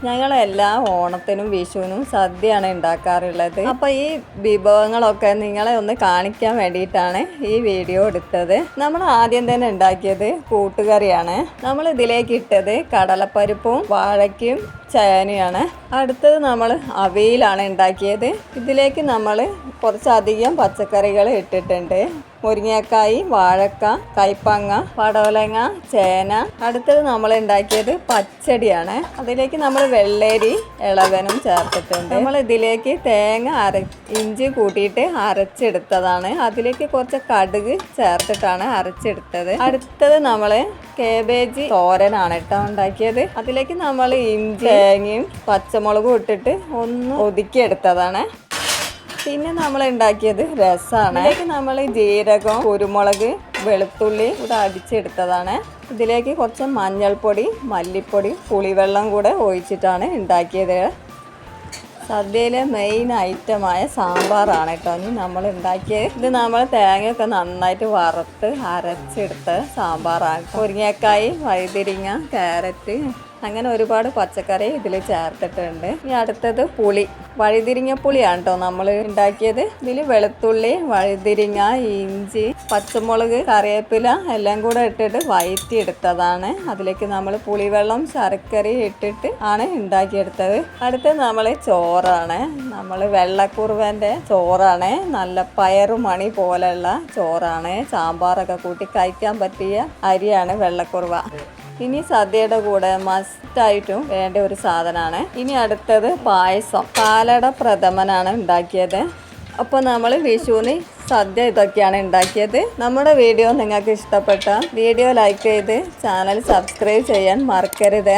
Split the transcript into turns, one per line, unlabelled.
ഞങ്ങൾ എല്ലാ ഓണത്തിനും വിഷുവിനും സദ്യയാണ് ഉണ്ടാക്കാറുള്ളത്. അപ്പോൾ ഈ വിഭവങ്ങളൊക്കെ നിങ്ങളെ ഒന്ന് കാണിക്കാൻ വേണ്ടിയിട്ടാണ് ഈ വീഡിയോ എടുത്തത്. നമ്മൾ ആദ്യം തന്നെ ഉണ്ടാക്കിയത് കൂട്ടുകറിയാണ്. നമ്മൾ ഇതിലേക്ക് ഇട്ടത് കടലപ്പരിപ്പും വാഴയ്ക്കും ചേനയാണ്. അടുത്തത് നമ്മൾ അവിയലാണ് ഉണ്ടാക്കിയത്. ഇതിലേക്ക് നമ്മൾ കുറച്ചധികം പച്ചക്കറികൾ ഇട്ടിട്ടുണ്ട്. മുരിങ്ങക്കായി, വാഴക്ക, കൈപ്പങ്ങ, പടവലങ്ങ, ചേന. അടുത്തത് നമ്മൾ ഉണ്ടാക്കിയത് പച്ചടിയാണ്. അതിലേക്ക് നമ്മൾ വെള്ളരി ഇളവനും ചേർത്തിട്ടുണ്ട്. നമ്മൾ ഇതിലേക്ക് ഇഞ്ചി കൂട്ടിയിട്ട് അരച്ചെടുത്തതാണ്. അതിലേക്ക് കുറച്ച് കടുക് ചേർത്തിട്ടാണ് അരച്ചെടുത്തത്. അടുത്തത് നമ്മൾ കേബേജ് തോരനാണ് കേട്ടോ ഉണ്ടാക്കിയത്. അതിലേക്ക് നമ്മൾ ഇഞ്ചി, തേങ്ങയും പച്ചമുളകും ഇട്ടിട്ട് ഒന്ന് ഒതുക്കിയെടുത്തതാണ്. പിന്നെ നമ്മൾ ഉണ്ടാക്കിയത് രസമാണ്. ഇതിലേക്ക് നമ്മൾ ജീരകം, കുരുമുളക്, വെളുത്തുള്ളി കൂടെ അടിച്ചെടുത്തതാണ്. ഇതിലേക്ക് കുറച്ച് മഞ്ഞൾപ്പൊടി, മല്ലിപ്പൊടി, പുളിവെള്ളം കൂടെ ഒഴിച്ചിട്ടാണ് ഉണ്ടാക്കിയത്. സദ്യയിലെ മെയിൻ ഐറ്റമായ സാമ്പാറാണ് കേട്ടോ ഇനി നമ്മൾ ഉണ്ടാക്കിയത്. ഇത് നമ്മൾ തേങ്ങയൊക്കെ നന്നായിട്ട് വറുത്ത് അരച്ചെടുത്ത സാമ്പാറാണ്. മുരിങ്ങക്കായി, വഴുതിരിങ്ങ, ക്യാരറ്റ്, അങ്ങനെ ഒരുപാട് പച്ചക്കറി ഇതിൽ ചേർത്തിട്ടുണ്ട്. ഇനി അടുത്തത് പുളി, വഴുതിരിങ്ങപ്പുളിയാണ് കേട്ടോ നമ്മൾ ഉണ്ടാക്കിയത്. ഇതിൽ വെളുത്തുള്ളി, വഴുതിരിങ്ങ, ഇഞ്ചി, പച്ചമുളക്, കറിവേപ്പില എല്ലാം കൂടെ ഇട്ടിട്ട് വഴറ്റിയെടുത്തതാണ്. അതിലേക്ക് നമ്മൾ പുളിവെള്ളം, ശർക്കര ഇട്ടിട്ട് ആണ് ഉണ്ടാക്കിയെടുത്തത്. അടുത്തത് നമ്മൾ ചോറാണ്. നമ്മൾ വെള്ളക്കുറുവൻ്റെ ചോറാണ്. നല്ല പയറുമണി പോലെയുള്ള ചോറാണ്. സാമ്പാറൊക്കെ കൂട്ടി കഴിക്കാൻ പറ്റിയ അരിയാണ് വെള്ളക്കുറുവ. ഇനി സദ്യയുടെ കൂടെ മസ്റ്റായിട്ടും വേണ്ട ഒരു സാധനമാണ്. ഇനി അടുത്തത് പായസം. പാലട പ്രഥമനാണ് ഉണ്ടാക്കിയത്. അപ്പോൾ നമ്മൾ വിഷുവിന് സദ്യ ഇതൊക്കെയാണ് ഉണ്ടാക്കിയത്. നമ്മുടെ വീഡിയോ നിങ്ങൾക്ക് ഇഷ്ടപ്പെട്ട വീഡിയോ ലൈക്ക് ചെയ്ത് ചാനൽ സബ്സ്ക്രൈബ് ചെയ്യാൻ മറക്കരുത്.